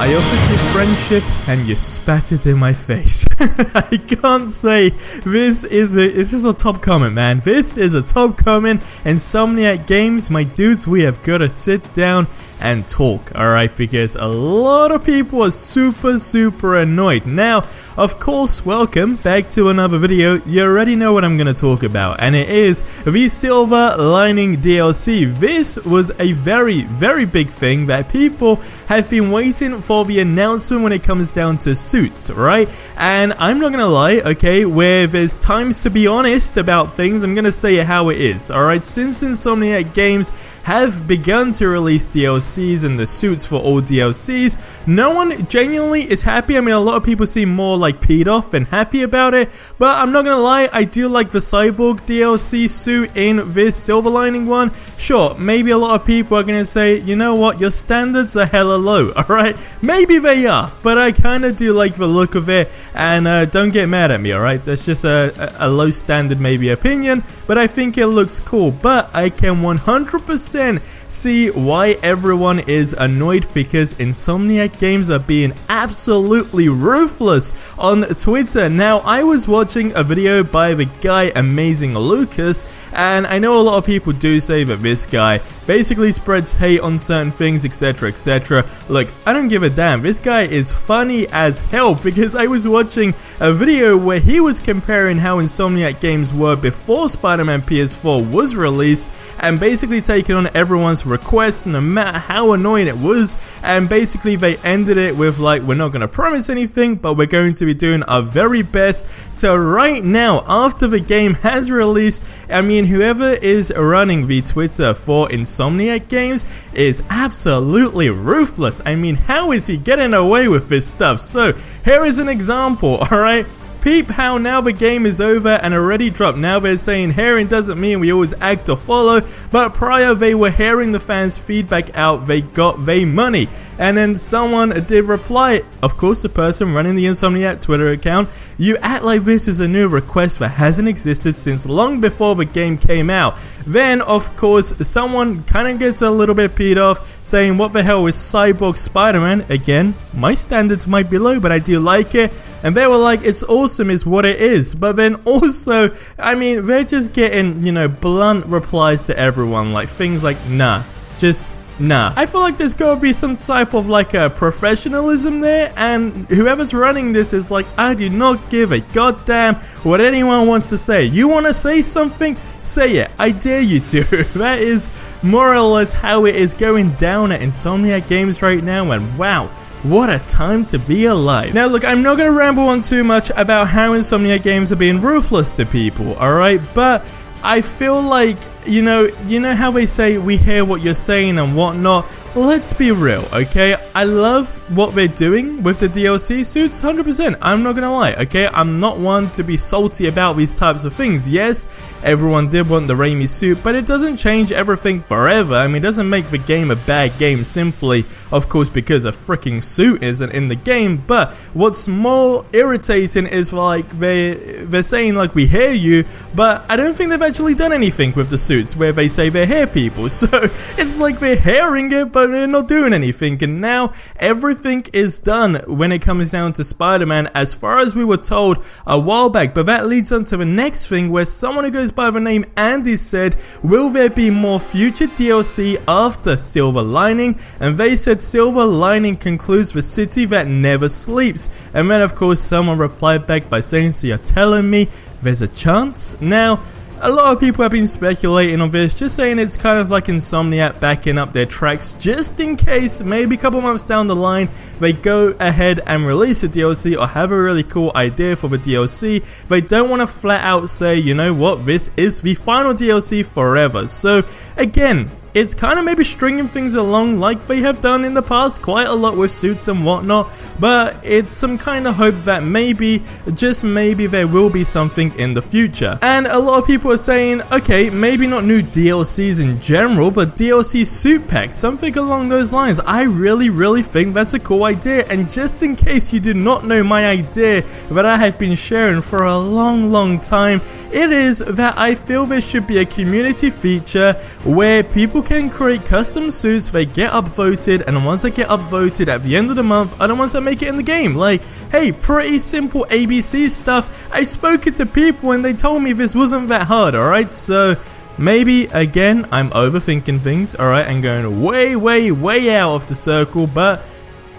I offered you friendship and you spat it in my face. I can't say this is a top comment, man. This is a top comment. Insomniac Games, my dudes, we have got to sit down and talk, alright, because a lot of people are super annoyed. Now, of course, welcome back to another video. You already know what I'm going to talk about, and it is the Silver Lining DLC. This was a very big thing that people have been waiting for the announcement when it comes down to suits, right? And I'm not gonna lie, okay, where there's times to be honest about things, I'm gonna say it how it is, alright? Since Insomniac Games have begun to release DLCs and the suits for all DLCs, no one genuinely is happy. I mean, a lot of people seem more like peed off than happy about it, but I'm not gonna lie, I do like the Cyborg DLC suit in this Silver Lining one. Sure, maybe a lot of people are gonna say, you know what, your standards are hella low, alright? Maybe they are, but I kinda do like the look of it, and don't get mad at me, alright? That's just a low standard maybe opinion, but I think it looks cool. But I can 100% see why everyone is annoyed, because Insomniac Games are being absolutely ruthless on Twitter. Now, I was watching a video by the guy Amazing Lucas, and I know a lot of people do say that this guy basically spreads hate on certain things, etc. Look, I don't give a damn. This guy is funny as hell, because I was watching a video where he was comparing how Insomniac Games were before Spider-Man PS4 was released, and basically taking on everyone's requests no matter how annoying it was, and basically they ended it with like, we're not going to promise anything, but we're going to be doing our very best. To right now, after the game has released, I mean, whoever is running the Twitter for Insomniac Games is absolutely ruthless. I mean, how is he getting away with this stuff? So here is an example, alright? Peep how now the game is over and already dropped. Now they're saying hearing doesn't mean we always act or follow, but prior they were hearing the fans' feedback out, they got their money. And then someone did reply, of course the person running the Insomniac Twitter account, you act like this is a new request that hasn't existed since long before the game came out. Then of course someone kind of gets a little bit peed off, saying what the hell is Cyborg Spider-Man? Again, my standards might be low, but I do like it. And they were like, it's awesome is what it is. But then also, I mean, they're just getting, you know, blunt replies to everyone, like things like, nah, just nah. I feel like there's gotta be some type of like a professionalism there, and whoever's running this is like, I do not give a goddamn what anyone wants to say. You want to say something? Say it. I dare you to. That is more or less how it is going down at Insomniac Games right now, and wow, what a time to be alive. Now look, I'm not going to ramble on too much about how Insomniac Games are being ruthless to people, alright? But I feel like, you know how they say we hear what you're saying and whatnot. Let's be real, okay? I love what they're doing with the DLC suits, 100%. I'm not gonna lie, okay? I'm not one to be salty about these types of things. Yes, everyone did want the Raimi suit, but it doesn't change everything forever. I mean, it doesn't make the game a bad game simply, of course, because a freaking suit isn't in the game. But what's more irritating is like they're saying like we hear you, but I don't think they've actually done anything with the suits where they say they hear people. So it's like they're hearing it, but they're not doing anything. And now everything is done when it comes down to Spider-Man, as far as we were told a while back. But that leads on to the next thing, where someone who goes by the name Andy said, will there be more future DLC after Silver Lining? And they said Silver Lining concludes the city that never sleeps. And then of course someone replied back by saying, so you're telling me there's a chance? Now, a lot of people have been speculating on this, just saying it's kind of like Insomniac backing up their tracks just in case maybe a couple months down the line they go ahead and release a DLC or have a really cool idea for the DLC. They don't want to flat out say, you know what, this is the final DLC forever. So again, it's kind of maybe stringing things along like they have done in the past quite a lot with suits and whatnot, but it's some kind of hope that maybe, just maybe, there will be something in the future. And a lot of people are saying, okay, maybe not new DLCs in general, but DLC suit packs, something along those lines. I really think that's a cool idea. And just in case you do not know my idea that I have been sharing for a long time, it is that I feel there should be a community feature where people can create custom suits, they get upvoted, and the ones that get upvoted at the end of the month are the ones that make it in the game. Like, hey, pretty simple ABC stuff. I've spoken to people and they told me this wasn't that hard, alright? So maybe, again, I'm overthinking things, alright, and going way out of the circle, but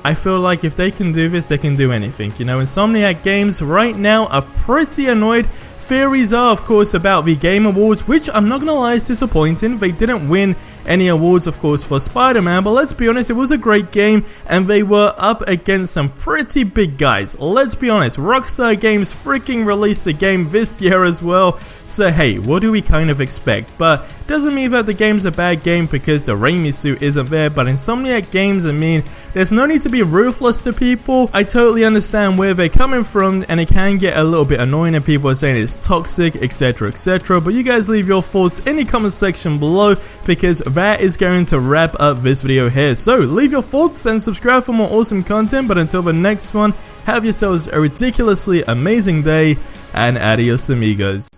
I feel like if they can do this, they can do anything. You know, Insomniac Games right now are pretty annoyed. Theories are, of course, about the Game Awards, which I'm not gonna lie is disappointing. They didn't win any awards, of course, for Spider-Man, but let's be honest, it was a great game, and they were up against some pretty big guys. Let's be honest, Rockstar Games freaking released a game this year as well, so hey, what do we kind of expect? But doesn't mean that the game's a bad game because the Raimi suit isn't there, but Insomniac Games, I mean, there's no need to be ruthless to people. I totally understand where they're coming from, and it can get a little bit annoying and people are saying it's toxic, etc, but you guys leave your thoughts in the comment section below, because that is going to wrap up this video here. So leave your thoughts and subscribe for more awesome content, but until the next one, have yourselves a ridiculously amazing day, and adios amigos.